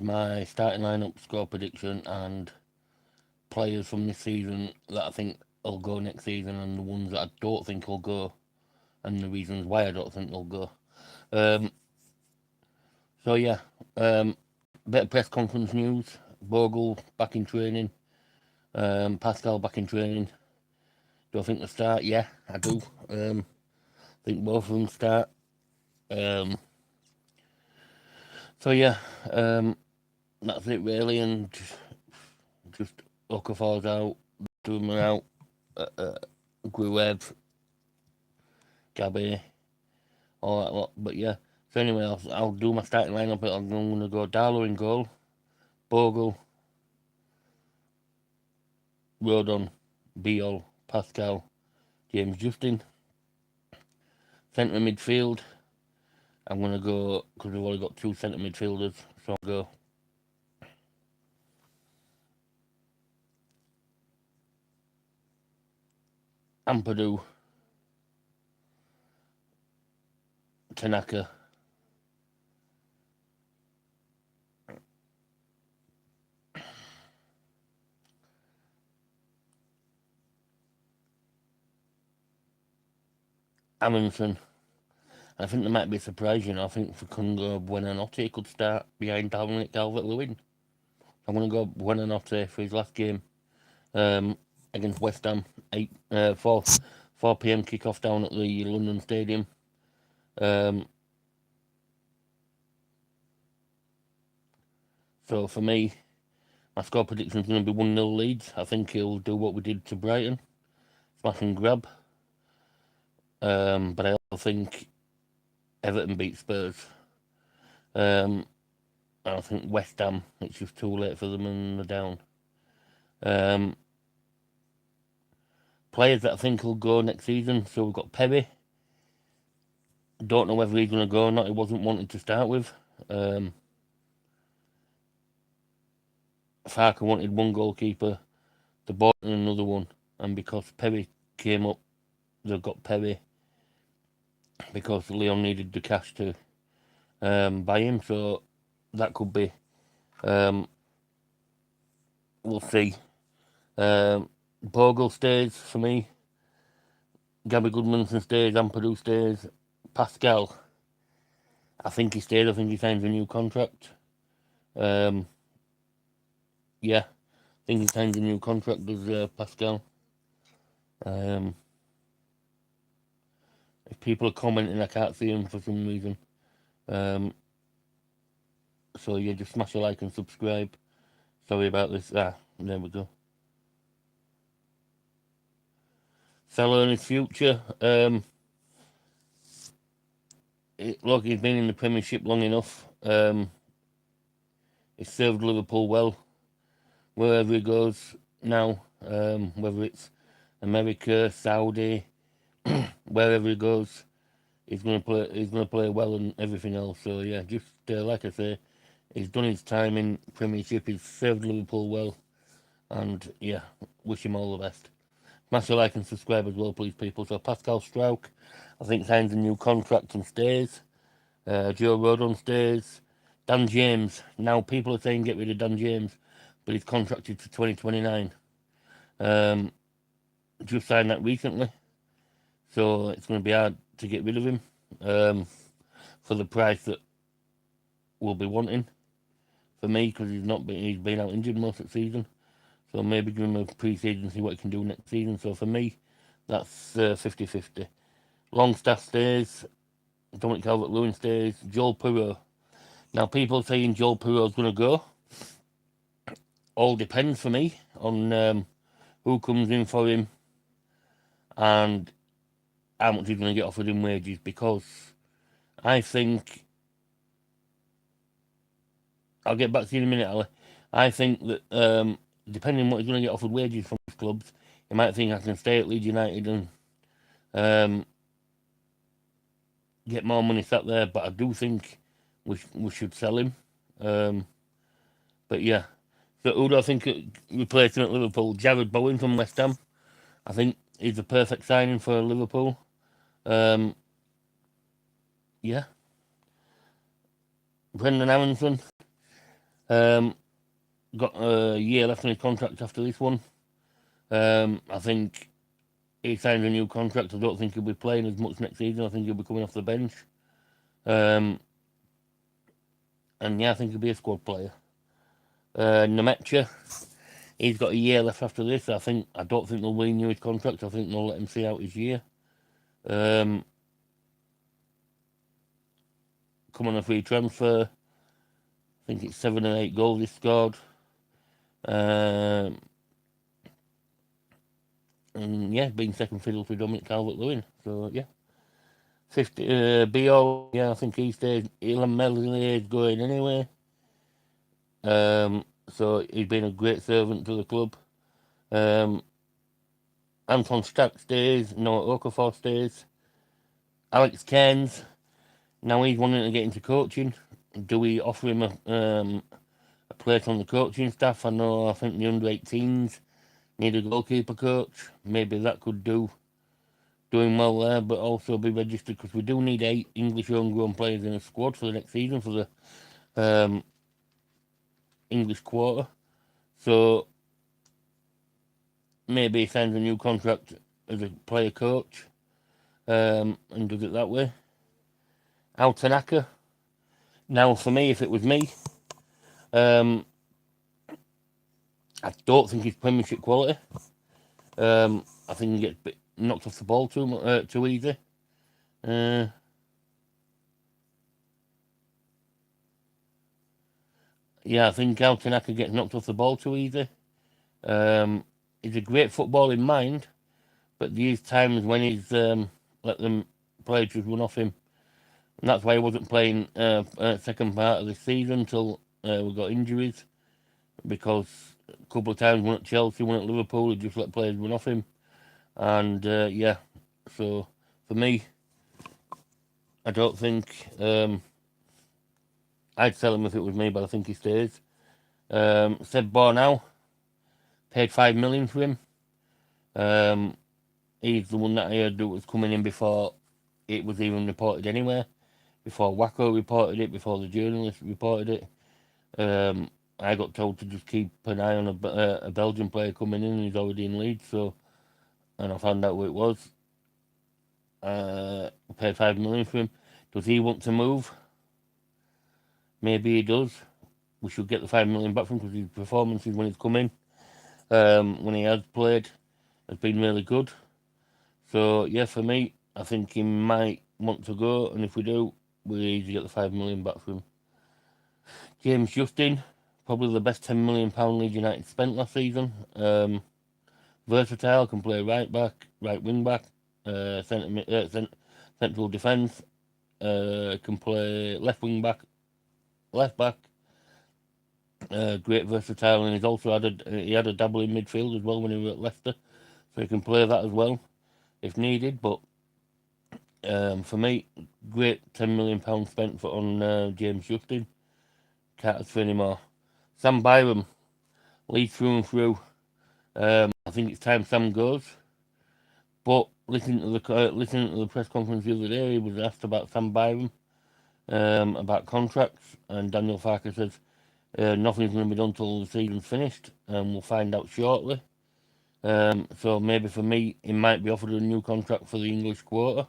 my starting lineup, score prediction, and players from this season that I think will go next season, and the ones that I don't think will go, and the reasons why I don't think they'll go. Um, so yeah, bit of press conference news. Bogle back in training. Pascal back in training. Do I think they'll start? Yeah, I do. I think both of them start. Um, so yeah, um, that's it really, and just Okafor's out, Doom are out, Gruev, Gabby, all that lot. But yeah, so anyway, I'll do my starting lineup. I'm going to go Darlow in goal, Bogle, Rodon, Beal, Pascal, James Justin. Centre midfield, I'm going to go, because we've only got two centre midfielders, so I'll go Ampadu, Tanaka, Amundsen. I think there might be a surprise, I think Facundo Buonanotte could start behind Dominic Calvert-Lewin. I'm going to go Buonanotte for his last game against West Ham, 4 p.m. kick-off down at the London Stadium. So for me, my score prediction is going to be 1-0 Leeds. I think he'll do what we did to Brighton, smash and grab. But I also think Everton beat Spurs. I think West Ham, it's just too late for them and they're down. Players that I think will go next season. So we've got Perry. Don't know whether he's going to go or not. He wasn't wanted to start with. Farker wanted one goalkeeper. They bought another one. And because Perry came up, they've got Perry. Because Leon needed the cash to buy him. So that could be. We'll see. Bogle stays for me. Gabby Goodmanson stays. Ampadu stays. Pascal, I think he stays. I think he signs a new contract. Yeah, I think he signs a new contract, does Pascal. If people are commenting, I can't see him for some reason. So yeah, just smash a like and subscribe. Sorry about this. There we go. Salah and his future. Look, he's been in the Premiership long enough. He's served Liverpool well. Wherever he goes now, whether it's America, Saudi, wherever he goes, he's gonna play. He's gonna play well and everything else. So yeah, just like I say, he's done his time in Premiership. He's served Liverpool well, and yeah, wish him all the best. Smash a like and subscribe as well, please, people. So Pascal Strauch, I think, signs a new contract and stays. Joe Rodon stays. Dan James. Now people are saying get rid of Dan James, but he's contracted to 2029. Just signed that recently, so it's going to be hard to get rid of him for the price that we'll be wanting for me, because he's been out injured most of the season. So maybe give him a pre-season, see what he can do next season. So for me, that's 50-50. Longstaff stays. Dominic Calvert-Lewin stays. Joel Perreault. Now people are saying Joel Perreault's going to go. All depends for me on who comes in for him and how much he's going to get offered in wages, because I think, I'll get back to you in a minute, Ali. I think that depending on what he's going to get offered wages from his clubs, he might think I can stay at Leeds United and get more money sat there, but I do think we should sell him. But yeah, so who do I think replacing at Liverpool? Jared Bowen from West Ham. I think he's the perfect signing for Liverpool. Yeah. Brendan Aronson. Um, got a year left on his contract after this one. I think he signed a new contract. I don't think he'll be playing as much next season. I think he'll be coming off the bench. Um, and yeah, I think he'll be a squad player. Nemecha, he's got a year left after this. I don't think they'll renew his contract. I think they'll let him see out his year. Come on a free transfer. I think it's 7 or 8 goals he scored. Um, and yeah, being second fiddle to Dominic Calvert-Lewin. So yeah, 50. Bo, yeah, I think he stays. Ilan Melly is going anyway. So he's been a great servant to the club. Um, Anton Stack stays. Noah Okafor stays. Alex Cairns. Now he's wanting to get into coaching. Do we offer him a place on the coaching staff? I think the under 18s need a goalkeeper coach. Maybe that could do doing well there, but also be registered because we do need 8 English homegrown players in a squad for the next season for the English quarter. So maybe he signs a new contract as a player coach and does it that way. Al Tanaka. Now, for me, if it was me, I don't think he's Premiership quality. I think he gets knocked off the ball too easy. Yeah, I think Al Tanaka gets knocked off the ball too easy. He's a great footballing mind, but these times when he's let them play just run off him. And that's why he wasn't playing second part of the season until we got injuries. Because a couple of times, one at Chelsea, one at Liverpool, he just let players run off him. And yeah, so for me, I don't think I'd sell him if it was me, but I think he stays. Seb Bornau, paid 5 million for him. He's the one that I heard that was coming in before it was even reported anywhere. Before Wacko reported it, before the journalist reported it. I got told to just keep an eye on a Belgian player coming in, and he's already in Leeds. So, and I found out who it was. Paid 5 million for him. Does he want to move? Maybe he does. We should get the 5 million back from him because his performances when he's come in, when he has played, has been really good. So yeah, for me, I think he might want to go, and if we do, we easily get the 5 million back from him. James Justin, probably the best £10 million Leeds United spent last season. Versatile, can play right back, right wing back, central defence. Can play left wing back, left back. Great versatile, and he had a double in midfield as well when he was at Leicester, so he can play that as well if needed. But for me, great £10 million spent on James Justin. Can't ask for any more. Sam Byram, Leeds through and through. I think it's time Sam goes. But listening to the press conference the other day, he was asked about Sam Byram, about contracts, and Daniel Farker says nothing's going to be done till the season's finished, and we'll find out shortly. So maybe for me, he might be offered a new contract for the English quarter.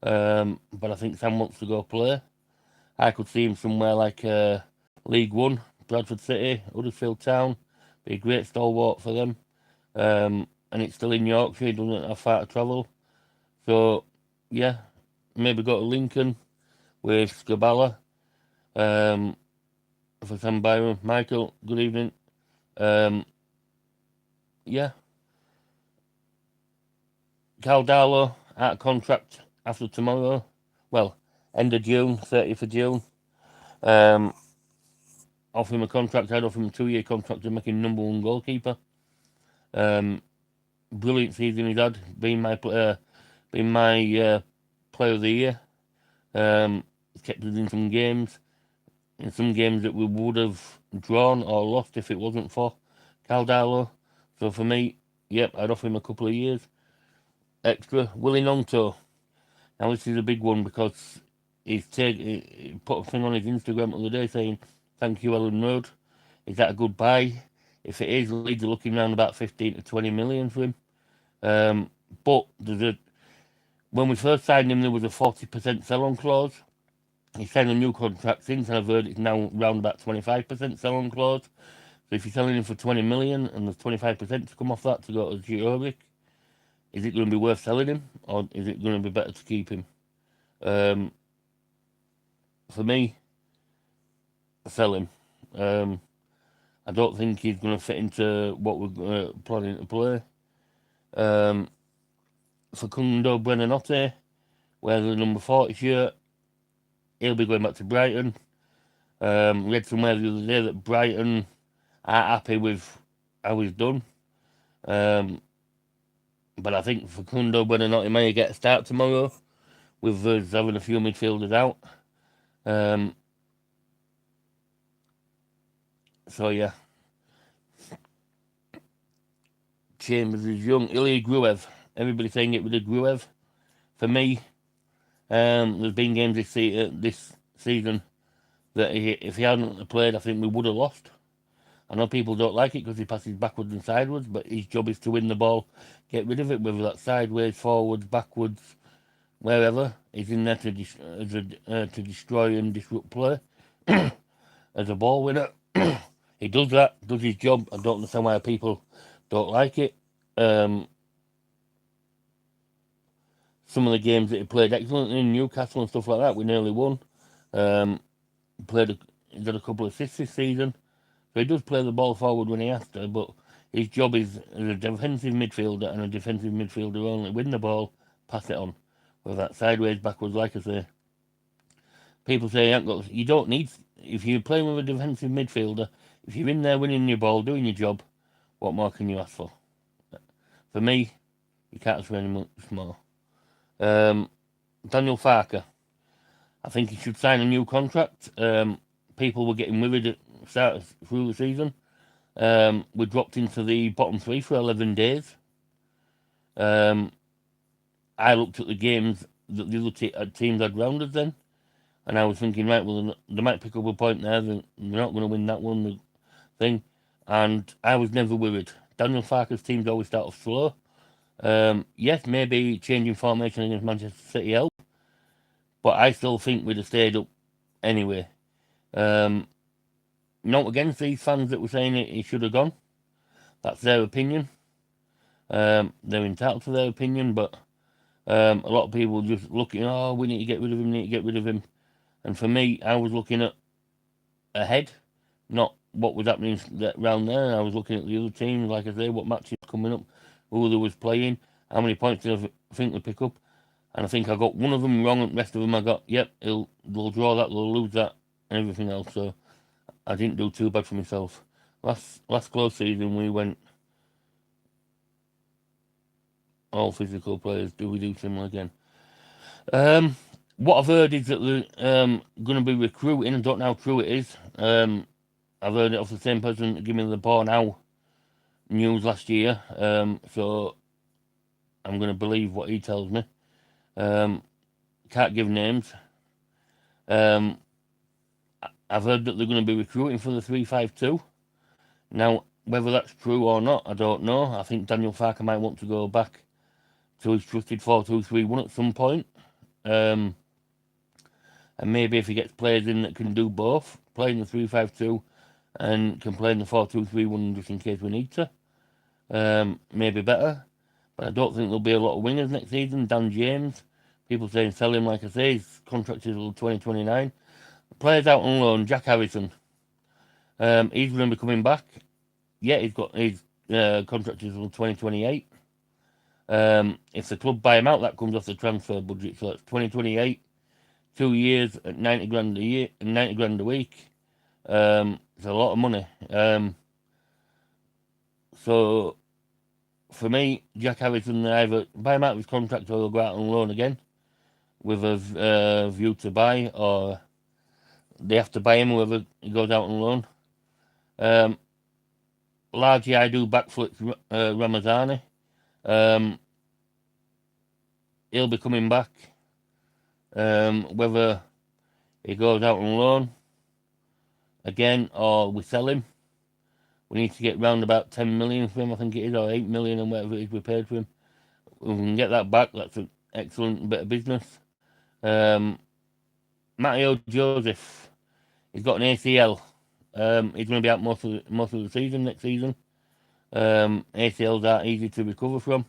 But I think Sam wants to go play. I could see him somewhere like League One, Bradford City, Huddersfield Town. Be a great stalwart for them. And it's still in Yorkshire, he doesn't have far to travel. So, yeah, maybe go to Lincoln with Scabala for Sam Byron. Michael, good evening. Yeah. Caldalo, out of contract after tomorrow. Well, end of June, 30th of June. Offer him a contract. I'd offer him a 2-year contract to make him number 1 goalkeeper. Brilliant season he's had. Being my player of the year. He's kept us in some games. In some games that we would have drawn or lost if it wasn't for Caldalo. So for me, yep, I'd offer him a couple of years extra. Willie Nonto. Now this is a big one because he put a thing on his Instagram the other day saying, "Thank you, Ellen Road." Is that a good buy? If it is, Leeds are looking around about 15 to 20 million for him. But when we first signed him, there was a 40% sell-on clause. He's signed a new contract since, and I've heard it's now around about 25% sell-on clause. So if you're selling him for 20 million and there's 25% to come off that to go to Zurich, is it going to be worth selling him, or is it going to be better to keep him? For me, sell him. I don't think he's going to fit into what we're planning to play. Facundo Buonanotte, wears the number 40 shirt. He'll be going back to Brighton. Read somewhere the other day that Brighton are happy with how he's done. But I think Facundo Buonanotte may get a start tomorrow with us having a few midfielders out. So yeah. Chambers is young. Ilya Gruev. Everybody saying it with a Gruev. For me, there's been games this season that if he hadn't played, I think we would have lost. I know people don't like it because he passes backwards and sideways, but his job is to win the ball, get rid of it, whether that's sideways, forwards, backwards, wherever. He's in there to destroy and disrupt play as a ball winner. He does that, does his job. I don't understand why people don't like it. Some of the games that he played excellently in Newcastle and stuff like that, we nearly won. He did a couple of assists this season. So he does play the ball forward when he has to, but his job is as a defensive midfielder and a defensive midfielder only. Win the ball, pass it on. Whether that's sideways, backwards, like I say. People say you don't need, if you're playing with a defensive midfielder, if you're in there winning your ball, doing your job, what more can you ask for? For me, you can't ask for any much more. Daniel Farker. I think he should sign a new contract. People were getting worried at the start through the season. We dropped into the bottom 3 for 11 days. I looked at the games that the other teams had round us then, and I was thinking, right, well, they might pick up a point there. They're not going to win that one thing. And I was never worried. Daniel Farker's teams always start off slow. Yes, maybe changing formation against Manchester City helped, but I still think we'd have stayed up anyway. Not against these fans that were saying he should have gone. That's their opinion. They're entitled to their opinion, but a lot of people just looking, we need to get rid of him, And for me, I was looking at ahead, not what was happening around there. I was looking at the other teams, like I say, what matches coming up, who they was playing, how many points did I think they'll pick up. And I think I got one of them wrong, and the rest of them I got, yep, they'll draw that, they'll lose that, and everything else. So I didn't do too bad for myself. Last close season, we went all physical players. Do we do similar again? What I've heard is that they're going to be recruiting. I don't know how true it is. I've heard it off the same person that gave me the Born Now news last year. So I'm going to believe what he tells me. Can't give names. I've heard that they're going to be recruiting for the 3-5-2. Now, whether that's true or not, I don't know. I think Daniel Farker might want to go back to his trusted 4-2-3-1 at some point. And maybe if he gets players in that can do both, play in the 3-5-2 and can play in the 4-2-3-1 just in case we need to, maybe better. But I don't think there'll be a lot of wingers next season. Dan James, people saying sell him, like I say, his contract is until 2029. Players out on loan, Jack Harrison. He's going to be coming back. Yeah, he's got his contract is until 2028. If the club buy him out, that comes off the transfer budget. So that's 2028, 2 years at 90 grand a year, 90 grand a week. It's a lot of money. So for me, Jack Harrison, either buy him out of his contract or he'll go out on loan again with a view to buy, or they have to buy him whoever he goes out on loan. Largely, I do backflips Ramazani. He'll be coming back. Whether he goes out on loan again or we sell him, We need to get round about 10 million for him, I think it is, or 8 million and whatever it is we paid for him. If we can get that back, that's an excellent bit of business. Matteo Joseph, he's got an ACL. He's going to be out most of the season next season. ACLs aren't easy to recover from.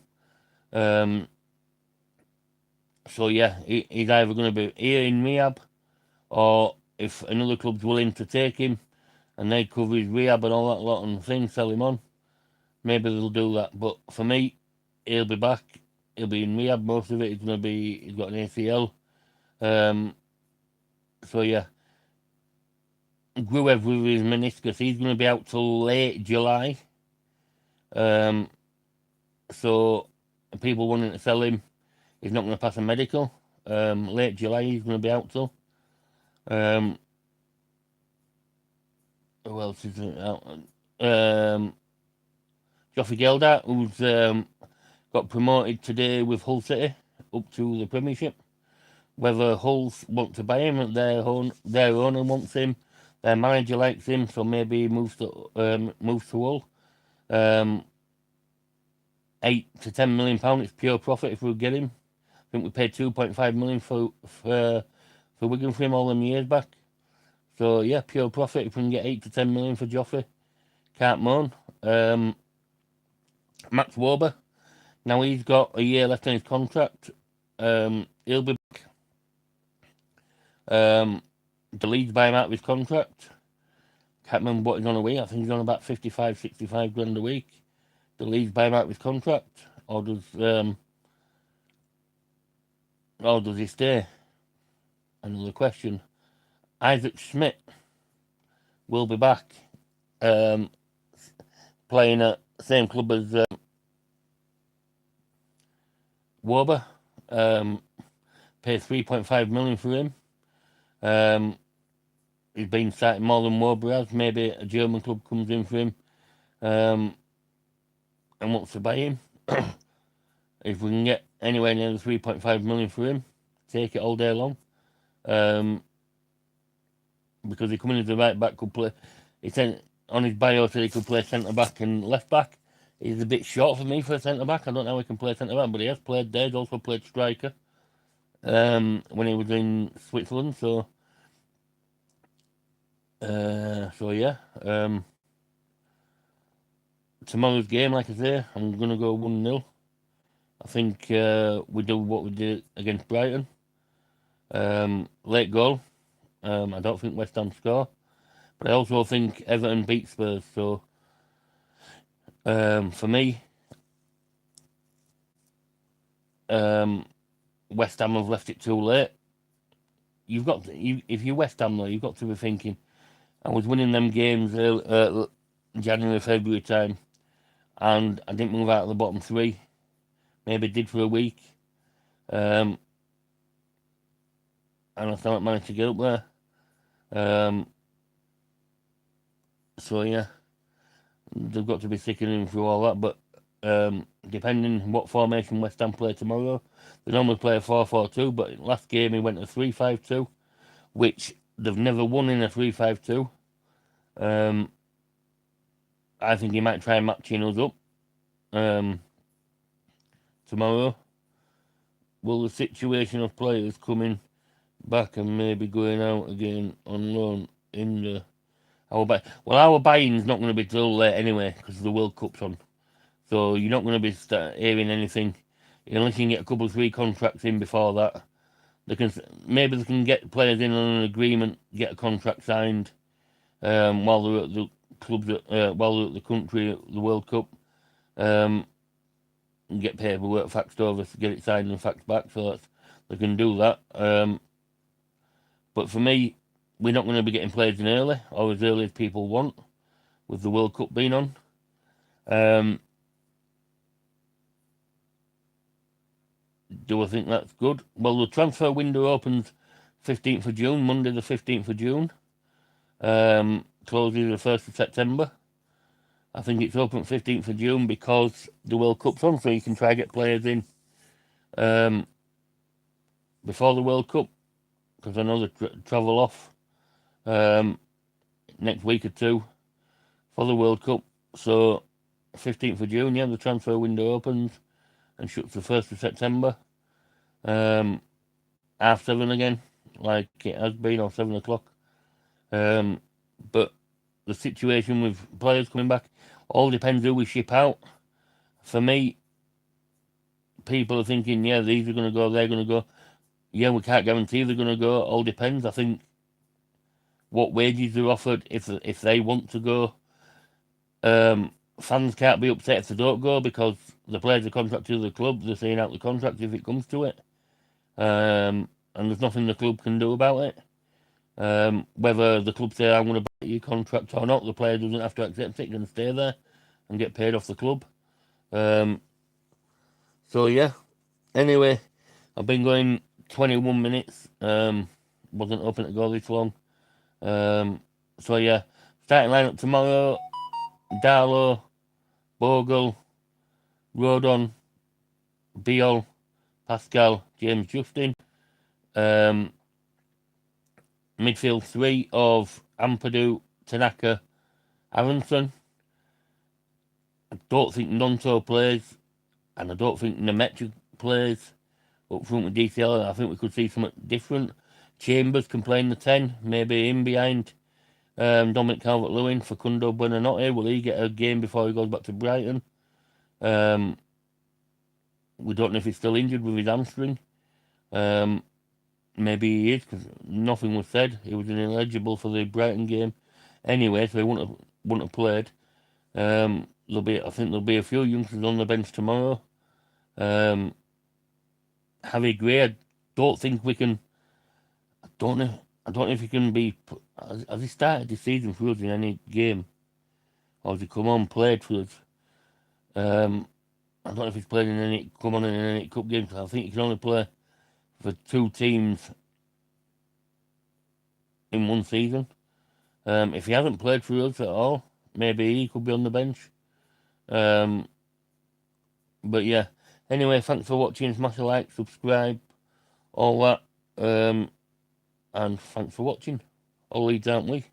So yeah, he's either going to be here in rehab, or if another club's willing to take him and they cover his rehab and all that lot and things, sell him on, maybe they'll do that. But for me, he'll be back. He'll be in rehab most of it. He's got an ACL. So yeah, Gruev with his meniscus, he's going to be out till late July. So people wanting to sell him, he's not going to pass a medical. Late July he's going to be out till. Who else is out? Joffrey Gelder, who's got promoted today with Hull City up to the Premiership. Whether Hull want to buy him, their owner wants him, their manager likes him, so maybe he moves to Hull. £8 to £10 million, it's pure profit if we get him. I think we paid 2.5 million for Wigan for him all them years back. So yeah, pure profit if we can get 8 to 10 million for Joffrey. Can't moan. Max Wober, now he's got a year left on his contract. He'll be back. The Leeds buy him out of his contract. Can't remember what he's on a week. I think he's on about 55, 65 grand a week. The Leeds buy him out of his contract, or does he stay? Another question. Isaac Schmidt will be back, playing at the same club as Wober. Pay 3.5 million for him. He's been starting more than Wober has. Maybe a German club comes in for him and wants to buy him. If we can get anywhere near the 3.5 million for him, take it all day long. Because he coming as the right back, could play. He said on his bio said he could play centre back and left back. He's a bit short for me for a centre back. I don't know how he can play centre back, but he has played there. He's also played striker when he was in Switzerland. So yeah. Tomorrow's game, like I say, I'm gonna go 1-0. I think we do what we did against Brighton. Late goal. I don't think West Ham score, but I also think Everton beat Spurs. So for me, West Ham have left it too late. If you're West Ham though, you've got to be thinking, I was winning them games January, February time, and I didn't move out of the bottom three. Maybe did for a week, and I still haven't managed to get up there. So yeah, they've got to be sticking through all that. But depending what formation West Ham play tomorrow, they normally play a 4-4-2. But last game he went a 3-5-2, which they've never won in a 3-5-2. I think he might try matching us up tomorrow. Will the situation of players coming back and maybe going out again on loan in the our buying's not going to be till late anyway because the World Cup's on, so you're not going to be hearing anything unless you can get a couple of 3 contracts in before that. They can get players in on an agreement, get a contract signed while they're at the clubs while they're at the country at the World Cup, and get paperwork faxed over to get it signed and faxed back, so they can do that. But for me, we're not going to be getting players in early, or as early as people want, with the World Cup being on. Do I think that's good? Well, the transfer window opens 15th of June, Monday the 15th of June. Closes the 1st of September. I think it's open 15th of June because the World Cup's on, so you can try to get players in before the World Cup, because I know they travel off next week or two for the World Cup. So 15th of June, yeah, the transfer window opens and shuts the 1st of September. 7:30 again, like it has been, or 7 o'clock. But the situation with players coming back all depends who we ship out. For me, people are thinking, yeah, these are going to go, they're going to go. Yeah, we can't guarantee they're going to go. All depends. I think what wages are offered, if they want to go. Fans can't be upset if they don't go because the players are contracted to the club. They're seeing out the contract if it comes to it. And there's nothing the club can do about it. Whether the club say I'm going to break your contract or not, the player doesn't have to accept it, can stay there and get paid off the club. So yeah. Anyway, I've been going 21 minutes. Wasn't hoping to go this long. So yeah, starting lineup tomorrow: Darlow, Bogle, Rodon, Beal, Pascal, James Justin. Midfield three of Ampadu, Tanaka, Aronson. I don't think Nonto plays, and I don't think Nemetra plays up front with DCL. I think we could see something different. Chambers can play in the 10, maybe in behind Dominic Calvert-Lewin. Facundo Buonanotte, will he get a game before he goes back to Brighton? We don't know if he's still injured with his hamstring. Maybe he is, because nothing was said. He was ineligible for the Brighton game anyway, so he wouldn't have played. I think there'll be a few youngsters on the bench tomorrow. Harry Gray, I don't think we can. I don't know if he can be. Has he started this season for us in any game, or has he come on played for us? I don't know if he's played in any cup games. I think he can only play for two teams in one season. If he hasn't played for us at all, maybe he could be on the bench. But yeah. Anyway, thanks for watching. Smash a like, subscribe, all that. And thanks for watching. All Leeds, aren't we?